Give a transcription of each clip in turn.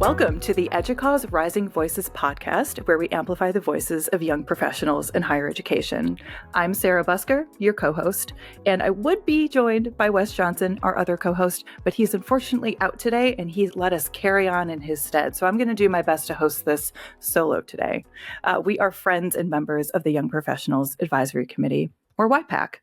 Welcome to the EDUCAUSE Rising Voices podcast, where we amplify the voices of young professionals in higher education. I'm Sarah Buszka, your co-host, and I would be joined by Wes Johnson, our other co-host, but he's unfortunately out today, and he's let us carry on in his stead. So I'm going to do my best to host this solo today. We are friends and members of the Young Professionals Advisory Committee, or YPAC.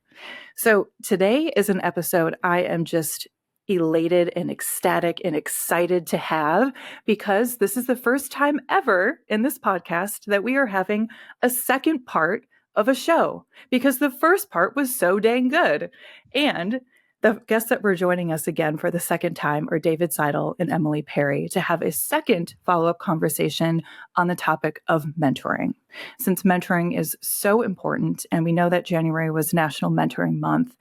So today is an episode I am just elated and ecstatic and excited to have, because this is the first time ever in this podcast that we are having a second part of a show, because the first part was so dang good. And the guests that were joining us again for the second time are David Seidl and Emily Perry to have a second follow-up conversation on the topic of mentoring. Since mentoring is so important, and we know that January was National Mentoring Month,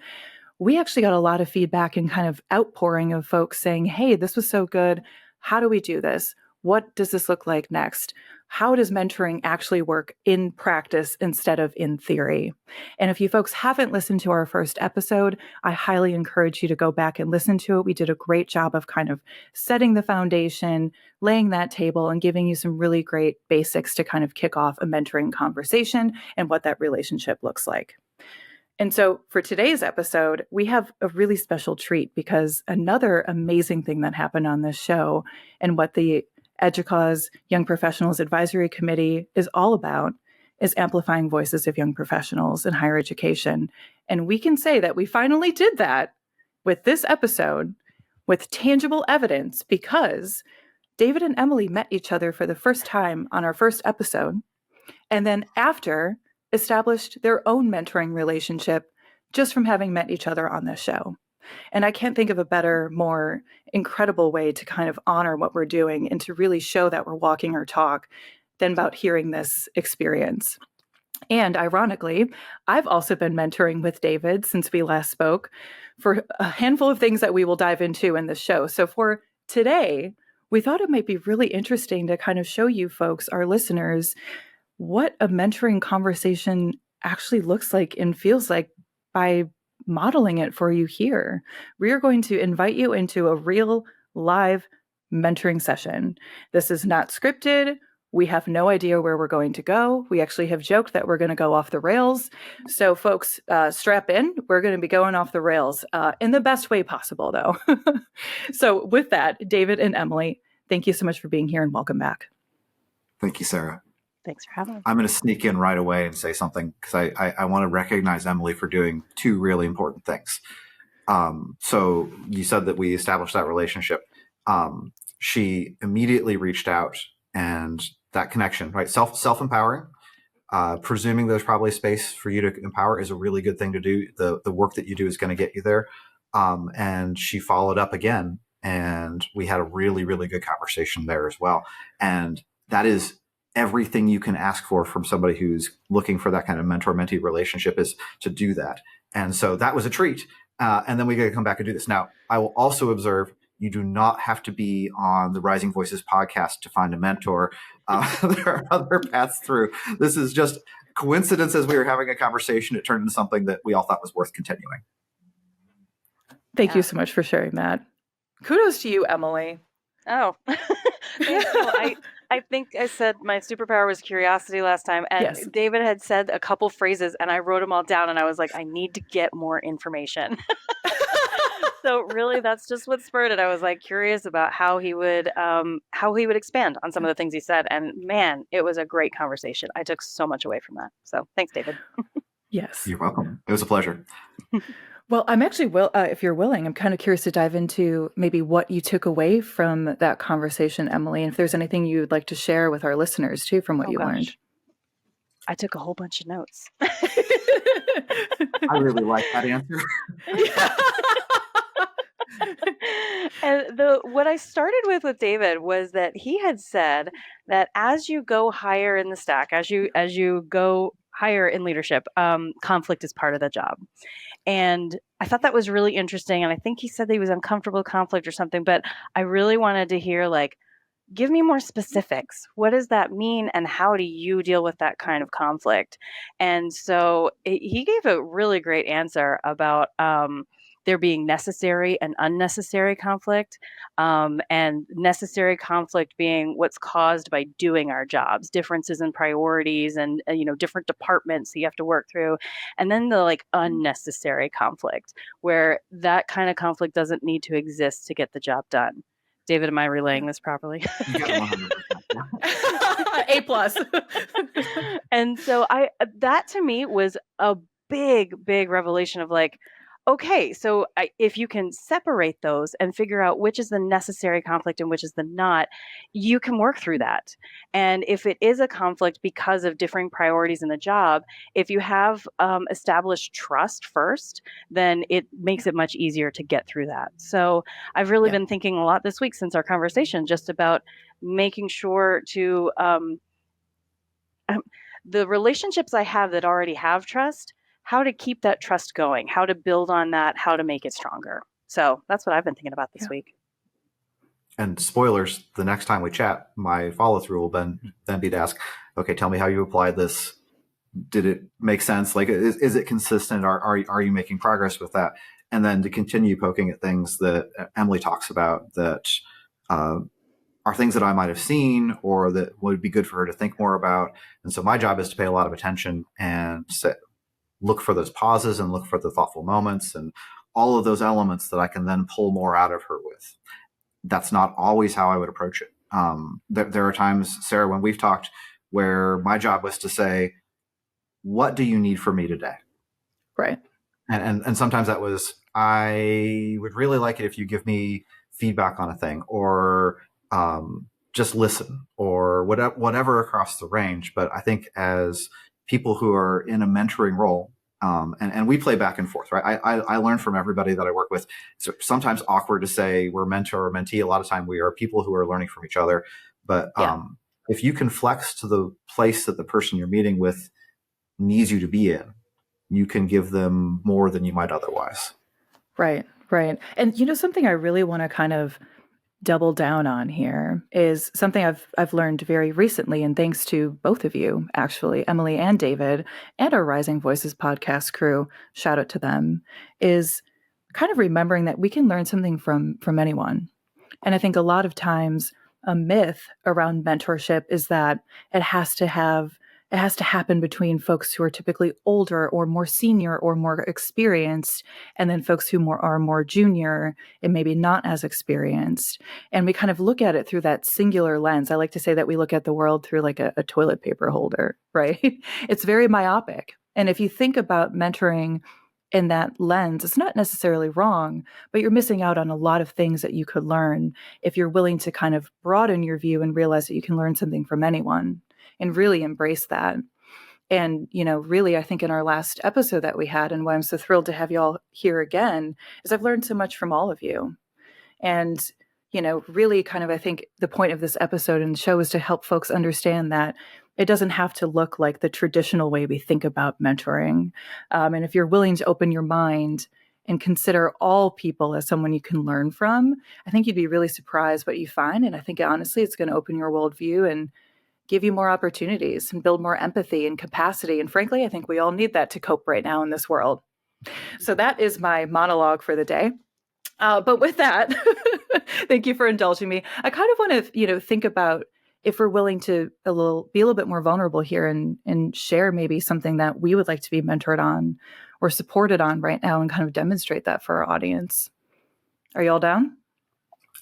we actually got a lot of feedback and kind of outpouring of folks saying, hey, this was so good. How do we do this? What does this look like next? How does mentoring actually work in practice instead of in theory? And if you folks haven't listened to our first episode, I highly encourage you to go back and listen to it. We did a great job of kind of setting the foundation, laying that table, and giving you some really great basics to kind of kick off a mentoring conversation and what that relationship looks like. And so for today's episode, we have a really special treat, because another amazing thing that happened on this show, and what the EDUCAUSE Young Professionals Advisory Committee is all about, is amplifying voices of young professionals in higher education. And we can say that we finally did that with this episode with tangible evidence, because David and Emily met each other for the first time on our first episode. And then after, established their own mentoring relationship just from having met each other on this show. And I can't think of a better, more incredible way to kind of honor what we're doing and to really show that we're walking our talk than about hearing this experience. And ironically, I've also been mentoring with David since we last spoke for a handful of things that we will dive into in this show. So for today, we thought it might be really interesting to kind of show you folks, our listeners, what a mentoring conversation actually looks like and feels like by modeling it for you here. We are going to invite you into a real live mentoring session. This is not scripted. We have no idea where we're going to go. We actually have joked that we're going to go off the rails. So folks, strap in. We're going to be going off the rails in the best way possible, though. So with that, David and Emily, thank you so much for being here, and welcome back. Thank you, Sarah. Thanks for having me. I'm going to sneak in right away and say something, because I want to recognize Emily for doing two really important things. So you said that we established that relationship. She immediately reached out, and that connection, right? Self-empowering, presuming there's probably space for you to empower, is a really good thing to do. The work that you do is going to get you there. And she followed up again, and we had a really, really good conversation there as well. And that is everything you can ask for from somebody who's looking for that kind of mentor-mentee relationship, is to do that. And so that was a treat. And then we got to come back and do this. Now, I will also observe, you do not have to be on the Rising Voices podcast to find a mentor. There are other paths through. This is just coincidence. As we were having a conversation, it turned into something that we all thought was worth continuing. Thank you so much for sharing that. Kudos to you, Emily. Oh, I think I said my superpower was curiosity last time, and Yes. David had said a couple phrases, and I wrote them all down, and I was like, I need to get more information. So really, that's just what spurred it. I was like curious about how he would expand on some of the things he said, and man, it was a great conversation. I took so much away from that. So thanks, David. Yes. You're welcome. It was a pleasure. Well, I'm actually, if you're willing, I'm kind of curious to dive into maybe what you took away from that conversation, Emily, and if there's anything you'd like to share with our listeners too from what you learned. I took a whole bunch of notes. I really like that answer. And what I started with David was that he had said that as you go higher in the stack, as you go higher in leadership, conflict is part of the job. And I thought that was really interesting. And I think he said that he was uncomfortable with conflict or something, but I really wanted to hear, like, give me more specifics. What does that mean? And how do you deal with that kind of conflict? And so he gave a really great answer about there being necessary and unnecessary conflict, and necessary conflict being what's caused by doing our jobs, differences in priorities and different departments that you have to work through, and then the like unnecessary conflict where that kind of conflict doesn't need to exist to get the job done. David, am I relaying this properly? You got it 100%. A plus. And so that to me was a big revelation of like, okay, so if you can separate those and figure out which is the necessary conflict and which is the not, you can work through that. And if it is a conflict because of differing priorities in the job, if you have established trust first, then it makes it much easier to get through that. So I've really been thinking a lot this week since our conversation just about making sure to the relationships I have that already have trust, how to keep that trust going, how to build on that, how to make it stronger. So that's what I've been thinking about this week. And spoilers, the next time we chat, my follow-through will then be to ask, okay, tell me how you applied this. Did it make sense? Like, is it consistent? Are you making progress with that? And then to continue poking at things that Emily talks about that are things that I might have seen or that would be good for her to think more about. And so my job is to pay a lot of attention and look for those pauses and look for the thoughtful moments and all of those elements that I can then pull more out of her with. That's not always how I would approach it. There are times, Sarah, when we've talked where my job was to say, what do you need from me today? Right. And sometimes that was, I would really like it if you give me feedback on a thing, or just listen, or whatever across the range. But I think as people who are in a mentoring role, and we play back and forth, right? I learn from everybody that I work with. So sometimes awkward to say we're mentor or mentee. A lot of time we are people who are learning from each other. But if you can flex to the place that the person you're meeting with needs you to be in, you can give them more than you might otherwise. Right. And something I really want to kind of double down on here is something I've learned very recently, and thanks to both of you, actually, Emily and David, and our Rising Voices podcast crew, shout out to them, is kind of remembering that we can learn something from anyone. And I think a lot of times a myth around mentorship is that it has to happen between folks who are typically older or more senior or more experienced, and then folks who are more junior and maybe not as experienced. And we kind of look at it through that singular lens. I like to say that we look at the world through like a toilet paper holder, right? It's very myopic. And if you think about mentoring in that lens, it's not necessarily wrong, but you're missing out on a lot of things that you could learn if you're willing to kind of broaden your view and realize that you can learn something from anyone and really embrace that. And, really, I think in our last episode that we had, and why I'm so thrilled to have you all here again, is I've learned so much from all of you. And, really kind of, I think the point of this episode and show is to help folks understand that it doesn't have to look like the traditional way we think about mentoring. And if you're willing to open your mind and consider all people as someone you can learn from, I think you'd be really surprised what you find. And I think, honestly, it's going to open your worldview and give you more opportunities and build more empathy and capacity. And frankly, I think we all need that to cope right now in this world. So that is my monologue for the day. But with that, thank you for indulging me. I kind of want to, think about if we're willing to be a little bit more vulnerable here and share maybe something that we would like to be mentored on or supported on right now and kind of demonstrate that for our audience. Are y'all down?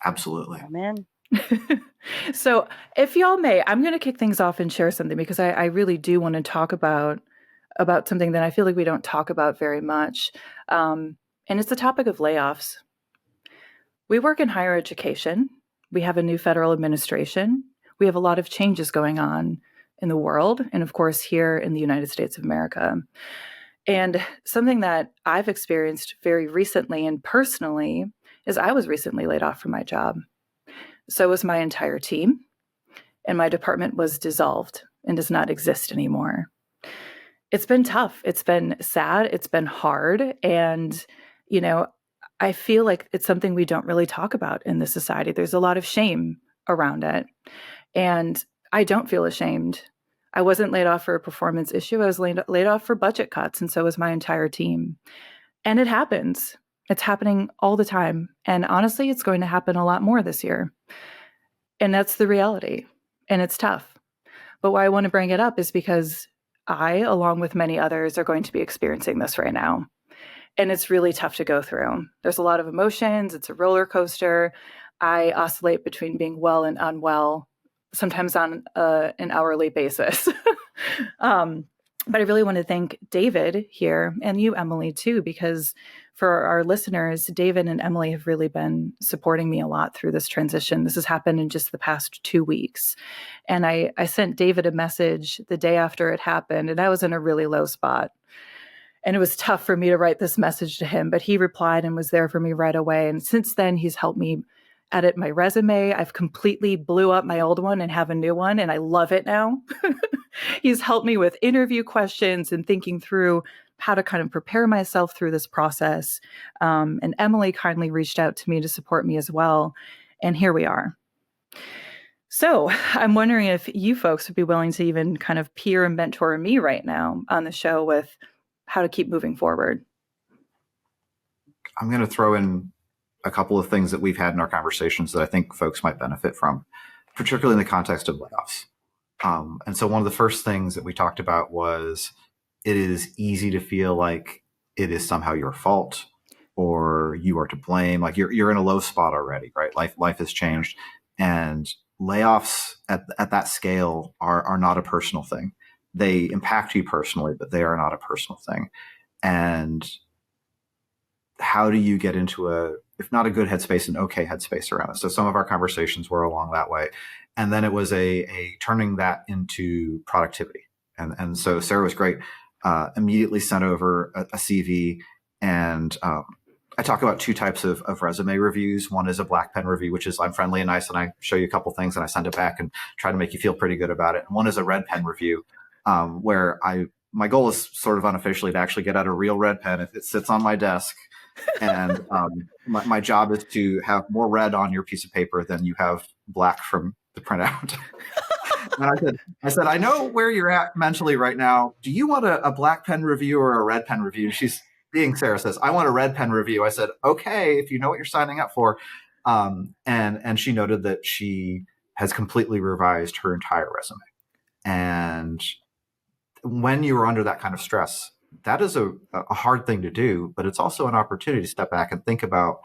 Absolutely. Amen. So if y'all may, I'm going to kick things off and share something because I really do want to talk about something that I feel like we don't talk about very much. And it's the topic of layoffs. We work in higher education. We have a new federal administration. We have a lot of changes going on in the world and, of course, here in the United States of America. And something that I've experienced very recently and personally is I was recently laid off from my job. So was my entire team, and my department was dissolved and does not exist anymore. It's been tough. It's been sad. It's been hard. And, I feel like it's something we don't really talk about in this society. There's a lot of shame around it. And I don't feel ashamed. I wasn't laid off for a performance issue. I was laid off for budget cuts, and so was my entire team. And it happens. It's happening all the time. And honestly, it's going to happen a lot more this year. And that's the reality. And it's tough. But why I want to bring it up is because I, along with many others, are going to be experiencing this right now. And it's really tough to go through. There's a lot of emotions. It's a roller coaster. I oscillate between being well and unwell, sometimes on an hourly basis. But I really want to thank David here and you, Emily, too, because for our listeners, David and Emily have really been supporting me a lot through this transition. This has happened in just the past 2 weeks. And I sent David a message the day after it happened, and I was in a really low spot. And it was tough for me to write this message to him, but he replied and was there for me right away. And since then, he's helped me edit my resume. I've completely blew up my old one and have a new one, and I love it now. He's helped me with interview questions and thinking through how to kind of prepare myself through this process. And Emily kindly reached out to me to support me as well. And here we are. So I'm wondering if you folks would be willing to even kind of peer and mentor me right now on the show with how to keep moving forward. I'm going to throw in a couple of things that we've had in our conversations that I think folks might benefit from, particularly in the context of layoffs. And so one of the first things that we talked about was it is easy to feel like it is somehow your fault or you are to blame. Like you're in a low spot already, right? Life has changed, and layoffs at that scale are not a personal thing. They impact you personally, but they are not a personal thing. And how do you get into if not a good headspace, an okay headspace around it? So some of our conversations were along that way. And then it was a turning that into productivity. And so Sarah was great, immediately sent over a CV. And I talk about 2 types of resume reviews. One is a black pen review, which is I'm friendly and nice, and I show you a couple things and I send it back and try to make you feel pretty good about it. And one is a red pen review, where my goal is sort of unofficially to actually get out a real red pen. If it sits on my desk, and my job is to have more red on your piece of paper than you have black from the printout. And I said, I know where you're at mentally right now. Do you want a black pen review or a red pen review? She's being Sarah, says, I want a red pen review. I said, okay, if you know what you're signing up for. And she noted that she has completely revised her entire resume. And when you are under that kind of stress, that is a hard thing to do, but it's also an opportunity to step back and think about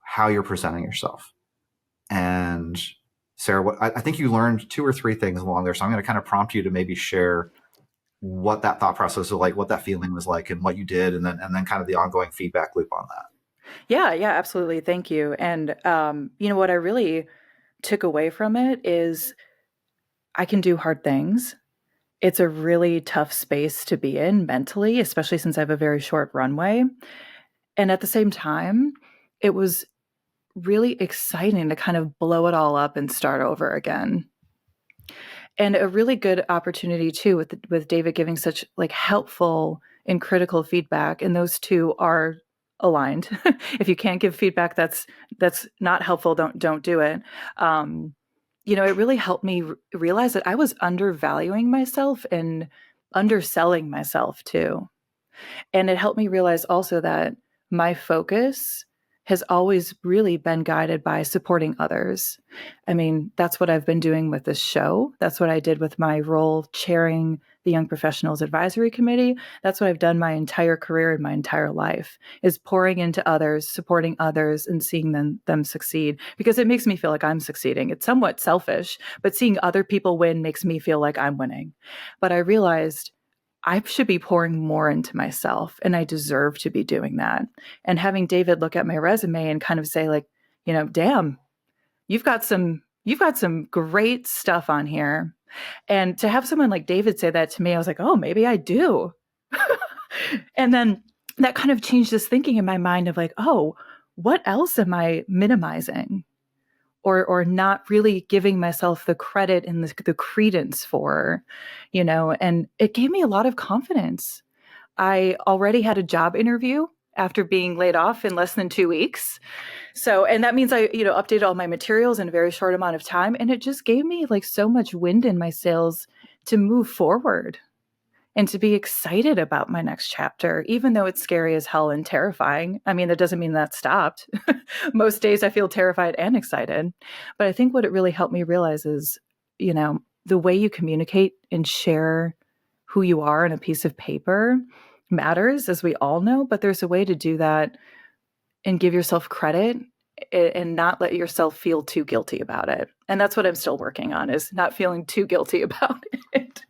how you're presenting yourself. And Sarah, I think you learned 2 or 3 things along there. So I'm going to kind of prompt you to maybe share what that thought process was like, what that feeling was like, and what you did, and then kind of the ongoing feedback loop on that. Yeah, absolutely. Thank you. And what I really took away from it is I can do hard things. It's a really tough space to be in mentally, especially since I have a very short runway. And at the same time, it was really exciting to kind of blow it all up and start over again. And a really good opportunity too with David giving such like helpful and critical feedback, and those 2 are aligned. If you can't give feedback that's not helpful, don't do it. It really helped me realize that I was undervaluing myself and underselling myself too. And it helped me realize also that my focus has always really been guided by supporting others. I mean, that's what I've been doing with this show. That's what I did with my role chairing the Young Professionals Advisory Committee. That's what I've done my entire career and my entire life, is pouring into others, supporting others, and seeing them succeed, because it makes me feel like I'm succeeding. It's somewhat selfish, but seeing other people win makes me feel like I'm winning. But I realized I should be pouring more into myself, and I deserve to be doing that. And having David look at my resume and kind of say like, damn, you've got some great stuff on here. And to have someone like David say that to me, I was like, oh, maybe I do. And then that kind of changed this thinking in my mind of like, oh, what else am I minimizing? Or not really giving myself the credit and the credence for, and it gave me a lot of confidence. I already had a job interview after being laid off in less than 2 weeks. So, and that means I, updated all my materials in a very short amount of time. And it just gave me like so much wind in my sails to move forward. and to be excited about my next chapter, even though it's scary as hell and terrifying. I mean, that doesn't mean that stopped. Most days I feel terrified and excited. But I think what it really helped me realize is, the way you communicate and share who you are on a piece of paper matters, as we all know, but there's a way to do that and give yourself credit and not let yourself feel too guilty about it. And that's what I'm still working on, is not feeling too guilty about it.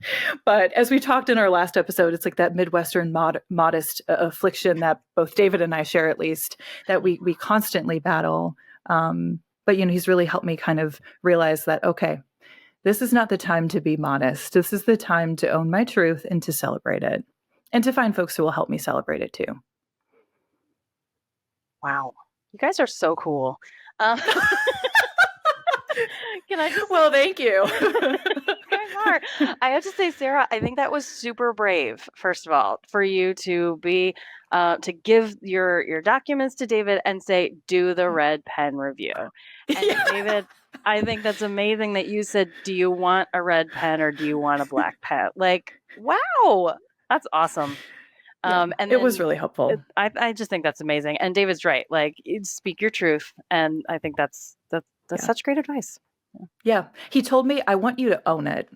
But as we talked in our last episode, it's like that Midwestern modest affliction that both David and I share, at least, that we constantly battle. But, he's really helped me kind of realize that, okay, this is not the time to be modest. This is the time to own my truth and to celebrate it, and to find folks who will help me celebrate it too. Wow. You guys are so cool. Can I just... Well, thank you. You guys are. I have to say, Sarah, I think that was super brave, first of all, for you to be to give your documents to David and say, do the red pen review. And Yeah. David, I think that's amazing that you said, do you want a red pen or do you want a black pen? Like, wow, that's awesome. Yeah, and it was really helpful. I just think that's amazing. And David's right. Like, speak your truth. And I think that's such great advice. Yeah. He told me, I want you to own it.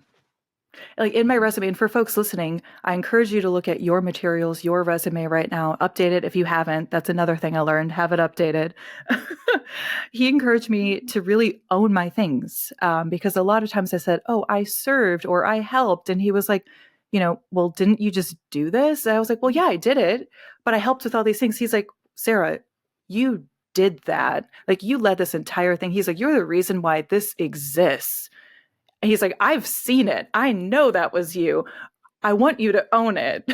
Like, in my resume, and for folks listening, I encourage you to look at your materials, your resume right now, update it if you haven't. That's another thing I learned, have it updated. He encouraged me to really own my things, because a lot of times I said, oh, I served or I helped. And he was like, well, didn't you just do this? And I was like, well, yeah, I did it, but I helped with all these things. He's like, Sarah, you did that. Like, you led this entire thing. He's like, you're the reason why this exists. And he's like, I've seen it. I know that was you. I want you to own it.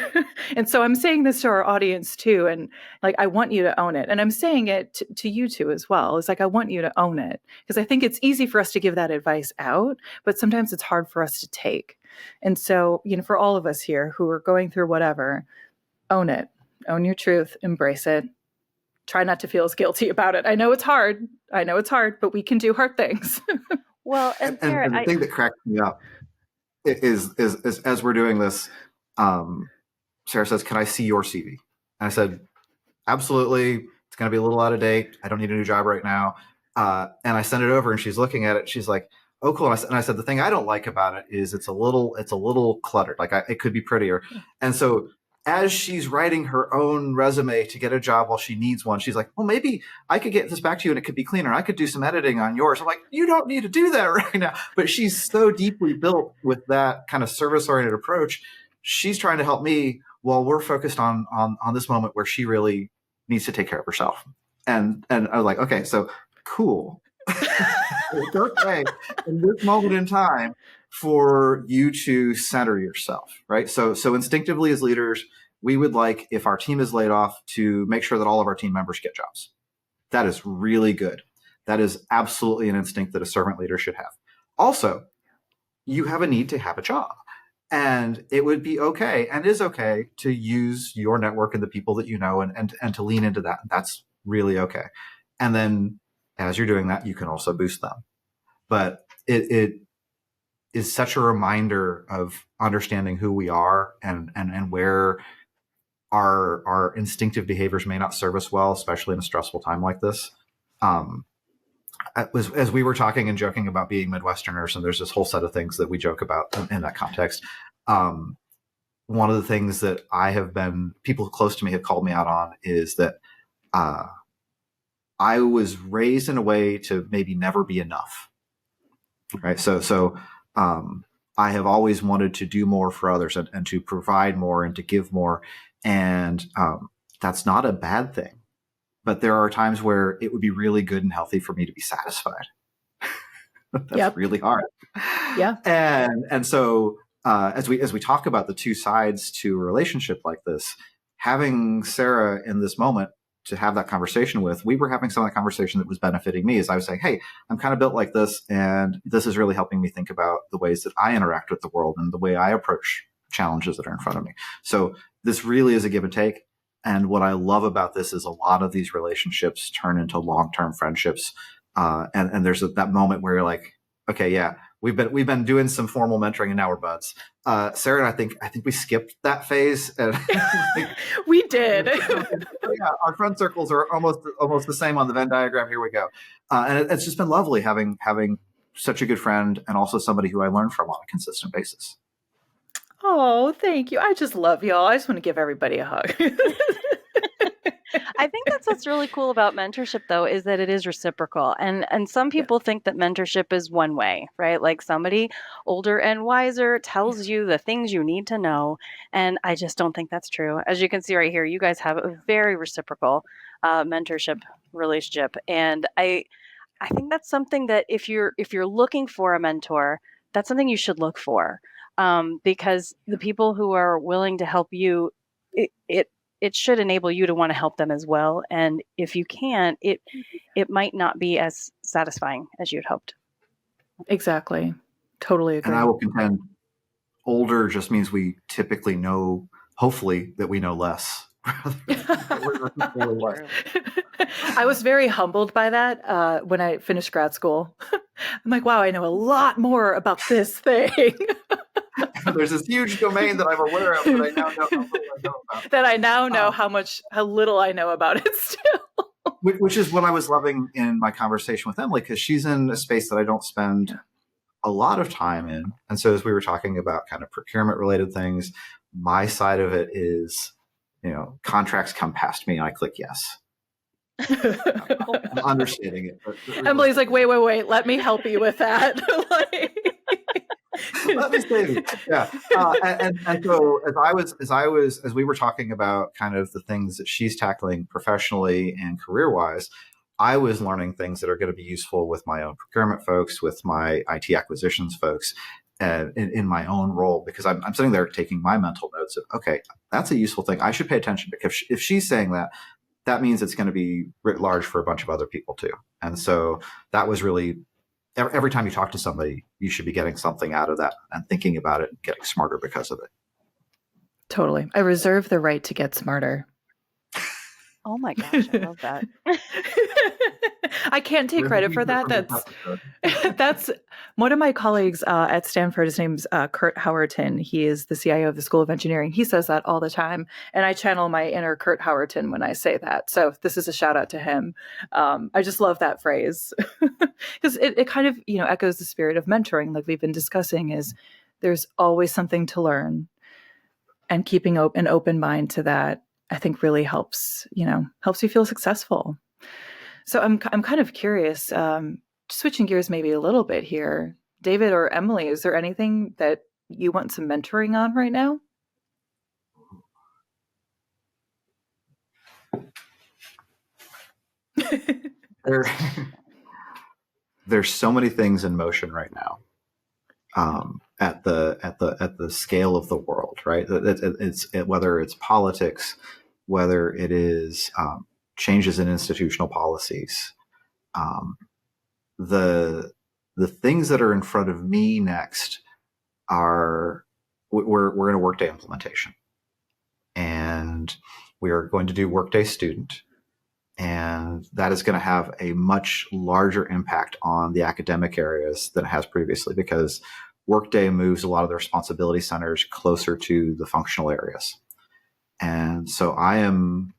And so I'm saying this to our audience too. And like, I want you to own it. And I'm saying it to you too as well. It's like, I want you to own it, because I think it's easy for us to give that advice out, but sometimes it's hard for us to take. And so, for all of us here who are going through whatever, own it, own your truth, embrace it. Try not to feel as guilty about it. I know it's hard, but we can do hard things. Well, and Sarah, the thing that cracks me up is as we're doing this, Sarah says, can I see your CV? And I said, absolutely. It's going to be a little out of date. I don't need a new job right now. And I sent it over and she's looking at it. She's like, oh, cool. And I said, the thing I don't like about it is it's a little cluttered. Like, it could be prettier. And so as she's writing her own resume to get a job while she needs one, she's like, well, maybe I could get this back to you and it could be cleaner. I could do some editing on yours. I'm like, you don't need to do that right now. But she's so deeply built with that kind of service-oriented approach. She's trying to help me while we're focused on this moment where she really needs to take care of herself. And I was like, okay, so cool. It's okay in this moment in time for you to center yourself, right? So instinctively as leaders, we would like, if our team is laid off, to make sure that all of our team members get jobs. That is really good. That is absolutely an instinct that a servant leader should have. Also, you have a need to have a job. And it would be okay, and is okay, to use your network and the people that you know and to lean into that. That's really okay. And then as you're doing that, you can also boost them. But it is such a reminder of understanding who we are and where our instinctive behaviors may not serve us well, especially in a stressful time like this. As we were talking and joking about being Midwesterners, and there's this whole set of things that we joke about in that context. One of the things that people close to me have called me out on is that I was raised in a way to maybe never be enough. Right. So I have always wanted to do more for others and to provide more and to give more. And that's not a bad thing. But there are times where it would be really good and healthy for me to be satisfied. That's really hard. Yeah. And so as we talk about the two sides to a relationship like this, having Sarah in this moment to have that conversation with, we were having some of the conversation that was benefiting me as I was saying, hey, I'm kind of built like this, and this is really helping me think about the ways that I interact with the world and the way I approach challenges that are in front of me. So this really is a give and take. And what I love about this is a lot of these relationships turn into long-term friendships. And there's that moment where you're like, okay, yeah, we've been doing some formal mentoring, and now we're buds. Sarah and I think we skipped that phase. And we did. Yeah, our friend circles are almost the same on the Venn diagram. Here we go. And it's just been lovely having such a good friend, and also somebody who I learn from on a consistent basis. Oh, thank you. I just love y'all. I just want to give everybody a hug. I think that's what's really cool about mentorship, though, is that it is reciprocal. And some people think that mentorship is one way, right? Like somebody older and wiser tells you the things you need to know. And I just don't think that's true. As you can see right here, you guys have a very reciprocal mentorship relationship. And I think that's something that if you're looking for a mentor, that's something you should look for, because the people who are willing to help you, it should enable you to want to help them as well. And if you can't, it might not be as satisfying as you'd hoped. Exactly. Totally agree. And I will contend, older just means we typically know, hopefully, that we know less. I was very humbled by that when I finished grad school. I'm like, wow, I know a lot more about this thing. There's this huge domain that I'm aware of that I now know how little I know about. That I now know how little I know about it still. Which is what I was loving in my conversation with Emily, because she's in a space that I don't spend a lot of time in. And so as we were talking about kind of procurement related things, my side of it is, contracts come past me and I click yes. I'm understating it. But Emily's like, wait, let me help you with that. Let me say, yeah. And so as we were talking about kind of the things that she's tackling professionally and career wise, I was learning things that are going to be useful with my own procurement folks, with my IT acquisitions folks, in my own role, because I'm sitting there taking my mental notes of, okay, that's a useful thing. I should pay attention, because if she's saying that, that means it's going to be writ large for a bunch of other people too. And so that was really, every time you talk to somebody, you should be getting something out of that and thinking about it and getting smarter because of it. Totally. I reserve the right to get smarter. Oh my gosh, I love that. I can't take credit for that. That's one of my colleagues at Stanford. His name's Kurt Howerton. He is the CIO of the School of Engineering. He says that all the time, and I channel my inner Kurt Howerton when I say that. So this is a shout out to him. I just love that phrase, because it kind of echoes the spirit of mentoring, like we've been discussing. Is there's always something to learn, and keeping an open mind to that, I think really helps you feel successful. So I'm kind of curious, switching gears maybe a little bit here. David or Emily, is there anything that you want some mentoring on right now? There's so many things in motion right now. At the scale of the world, right? It's whether it's politics, whether it is changes in institutional policies, the things that are in front of me next are we're in a Workday implementation, and we are going to do Workday Student, and that is going to have a much larger impact on the academic areas than it has previously, because Workday moves a lot of the responsibility centers closer to the functional areas. And so I am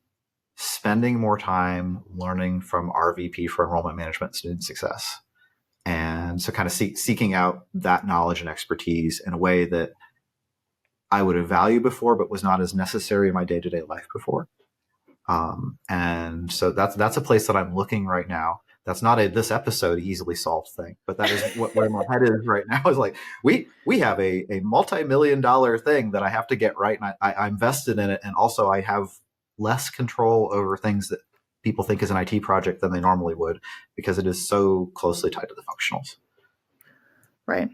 spending more time learning from our VP for enrollment management and student success. And so kind of seeking out that knowledge and expertise in a way that I would have valued before, but was not as necessary in my day-to-day life before. And so that's a place that I'm looking right now. That's not this episode easily solved thing, but that is where my head is right now. Is like we have a multi-million-dollar thing that I have to get right, and I'm invested in it, and also I have less control over things that people think is an IT project than they normally would, because it is so closely tied to the functionals. Right.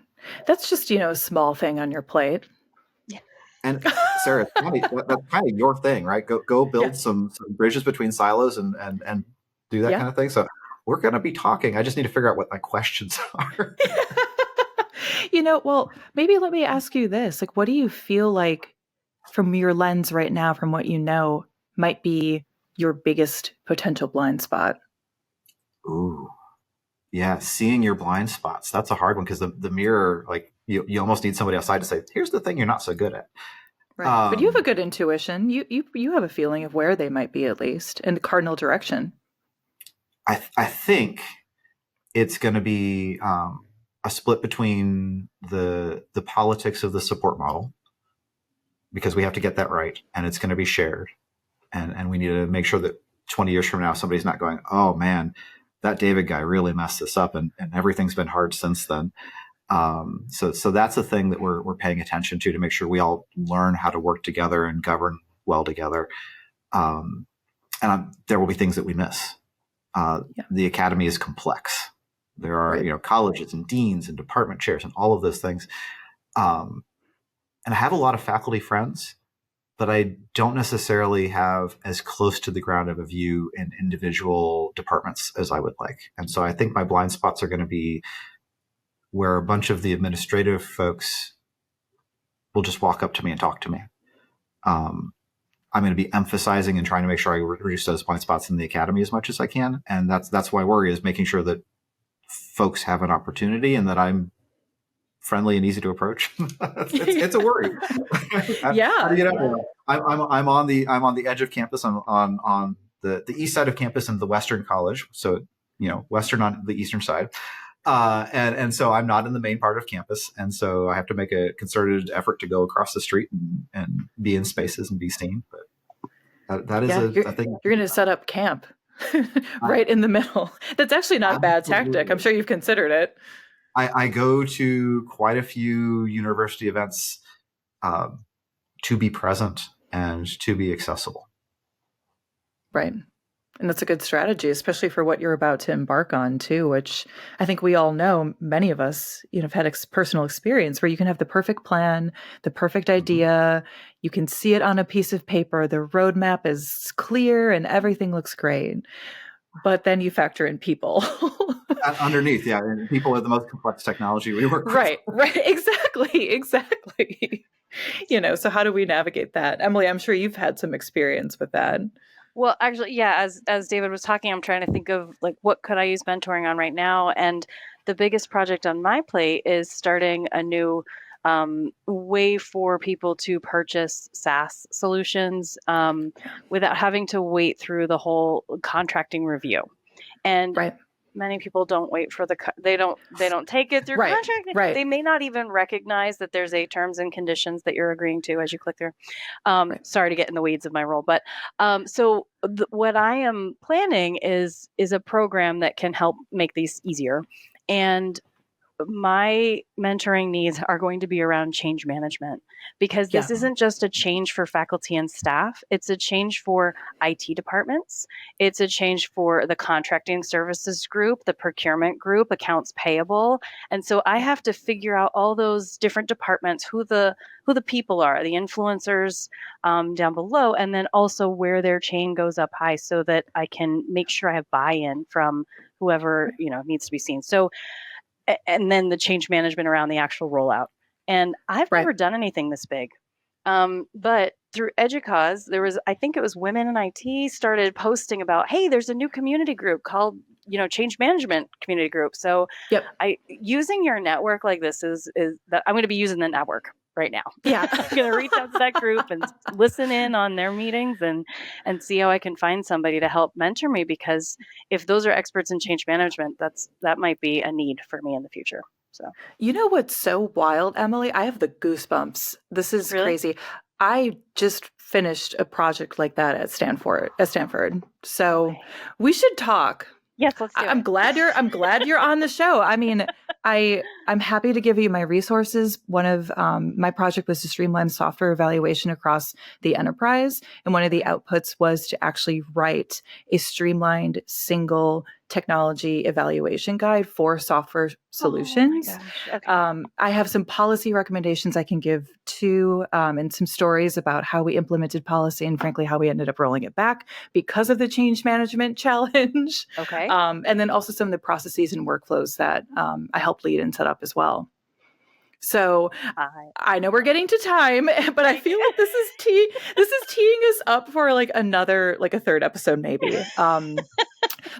That's just a small thing on your plate. And Sarah, that's kind of your thing, right? Go build some bridges between silos and do that kind of thing. So we're going to be talking. I just need to figure out what my questions are. Well, maybe let me ask you this. Like, what do you feel like from your lens right now, from what you know, might be your biggest potential blind spot? Ooh. Yeah, seeing your blind spots. That's a hard one because the mirror, like you almost need somebody outside to say, here's the thing you're not so good at. Right. But you have a good intuition. You have a feeling of where they might be, at least, in the cardinal direction. I think it's going to be a split between the politics of the support model, because we have to get that right, and it's going to be shared, and we need to make sure that 20 years from now somebody's not going, oh man, that David guy really messed this up, and everything's been hard since then. So that's a thing that we're paying attention to make sure we all learn how to work together and govern well together. There will be things that we miss. The academy is complex. There are, colleges and deans and department chairs and all of those things. And I have a lot of faculty friends, but I don't necessarily have as close to the ground of a view in individual departments as I would like. And so I think my blind spots are going to be where a bunch of the administrative folks will just walk up to me and talk to me. I'm going to be emphasizing and trying to make sure I reduce those blind spots in the academy as much as I can. And that's my worry, is making sure that folks have an opportunity and that I'm friendly and easy to approach. it's a worry. Yeah. How do you get out there? I'm on the edge of campus. I'm on the east side of campus and the Western College. So, Western on the eastern side. And so I'm not in the main part of campus. And so I have to make a concerted effort to go across the street and be in spaces and be seen. But that is a thing. You're going to set up camp right in the middle. That's actually not a bad tactic. I'm sure you've considered it. I go to quite a few university events to be present and to be accessible. Right. And that's a good strategy, especially for what you're about to embark on too, which I think we all know, many of us, have had personal experience where you can have the perfect plan, the perfect idea, you can see it on a piece of paper, the roadmap is clear and everything looks great. But then you factor in people. Underneath, yeah. And people are the most complex technology we work with. Right. Exactly. So how do we navigate that? Emily, I'm sure you've had some experience with that. Well, actually, yeah, as David was talking, I'm trying to think of what could I use mentoring on right now? And the biggest project on my plate is starting a new way for people to purchase SaaS solutions without having to wait through the whole contracting review. And many people don't wait for they don't take it through contracting. Right. They may not even recognize that there's a terms and conditions that you're agreeing to as you click through. Sorry to get in the weeds of my role, but so what I am planning is a program that can help make these easier. And my mentoring needs are going to be around change management, because this isn't just a change for faculty and staff. It's a change for IT departments. It's a change for the contracting services group, the procurement group, accounts payable. And so I have to figure out all those different departments, who the people are, the influencers down below, and then also where their chain goes up high, so that I can make sure I have buy-in from whoever needs to be seen. So, and then the change management around the actual rollout. And I've never done anything this big. But through EDUCAUSE, I think it was Women in IT started posting about, hey, there's a new community group called, Change Management Community Group. So using your network like this is that I'm going to be using the network right now. Yeah. I'm going to reach out to that group and listen in on their meetings and see how I can find somebody to help mentor me, because if those are experts in change management, that might be a need for me in the future. So, what's so wild, Emily? I have the goosebumps. This is crazy. I just finished a project like that at Stanford. So we should talk. Yes, let's do it. I'm glad you're on the show. I mean, I'm happy to give you my resources. One of my project was to streamline software evaluation across the enterprise. And one of the outputs was to actually write a streamlined single technology evaluation guide for software solutions. Oh my gosh. Okay. I have some policy recommendations I can give too, and some stories about how we implemented policy and frankly, how we ended up rolling it back because of the change management challenge. Okay. And then also some of the processes and workflows that I helped lead and set up as well. So I know we're getting to time, but I feel like this is teeing us up for like a third episode maybe.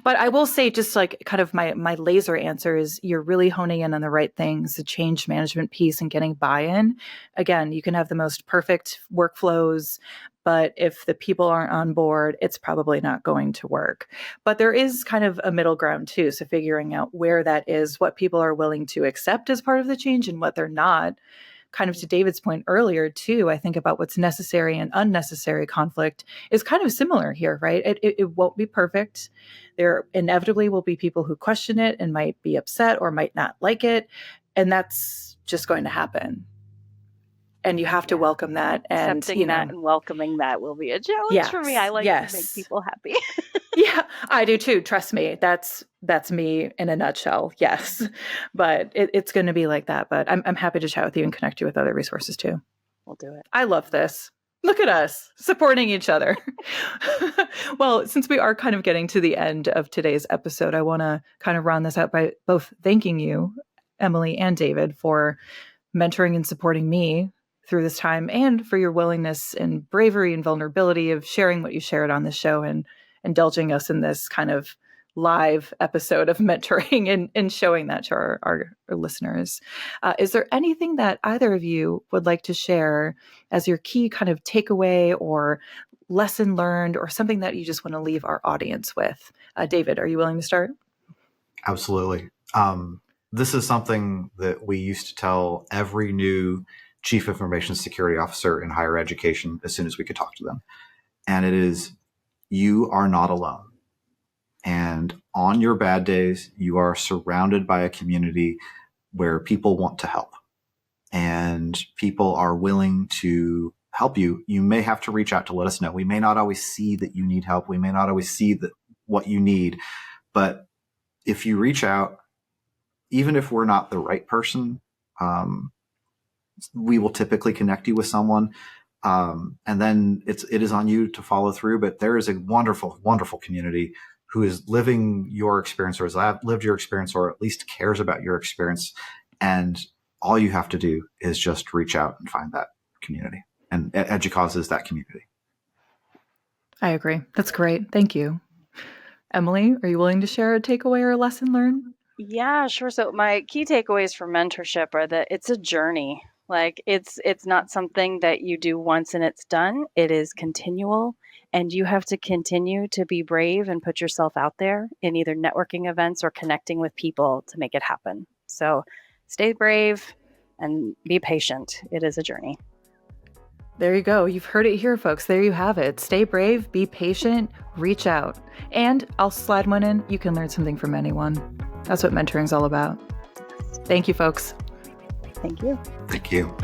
But I will say, just like kind of my laser answer is, you're really honing in on the right things, the change management piece and getting buy-in. Again, you can have the most perfect workflows, but if the people aren't on board, it's probably not going to work. But there is kind of a middle ground too. So figuring out where that is, what people are willing to accept as part of the change and what they're not. Kind of to David's point earlier too, I think about what's necessary and unnecessary conflict is kind of similar here, right? It won't be perfect. There inevitably will be people who question it and might be upset or might not like it. And that's just going to happen. And you have to welcome that. And accepting that and welcoming that will be a challenge for me. I like to make people happy. Yeah, I do too. Trust me. That's me in a nutshell. Yes. But it's going to be like that. But I'm happy to chat with you and connect you with other resources too. We'll do it. I love this. Look at us supporting each other. Well, since we are kind of getting to the end of today's episode, I want to kind of round this out by both thanking you, Emily and David, for mentoring and supporting me through this time, and for your willingness and bravery and vulnerability of sharing what you shared on this show and indulging us in this kind of live episode of mentoring and showing that to our listeners. Is there anything that either of you would like to share as your key kind of takeaway or lesson learned, or something that you just want to leave our audience with? David, are you willing to start? Absolutely. This is something that we used to tell every new Chief Information Security Officer in higher education as soon as we could talk to them. And it is, you are not alone. And on your bad days, you are surrounded by a community where people want to help. And people are willing to help you. You may have to reach out to let us know. We may not always see that you need help. We may not always see what you need. But if you reach out, even if we're not the right person, we will typically connect you with someone. And then it is on you to follow through. But there is a wonderful, wonderful community who is living your experience, or has lived your experience, or at least cares about your experience. And all you have to do is just reach out and find that community. And EDUCAUSE is that community. I agree. That's great. Thank you. Emily, are you willing to share a takeaway or a lesson learned? Yeah, sure. So my key takeaways for mentorship are that it's a journey. Like it's not something that you do once and it's done. It is continual, and you have to continue to be brave and put yourself out there in either networking events or connecting with people to make it happen. So stay brave and be patient. It is a journey. There you go. You've heard it here, folks. There you have it. Stay brave, be patient, reach out. And I'll slide one in. You can learn something from anyone. That's what mentoring's all about. Thank you, folks. Thank you. Thank you.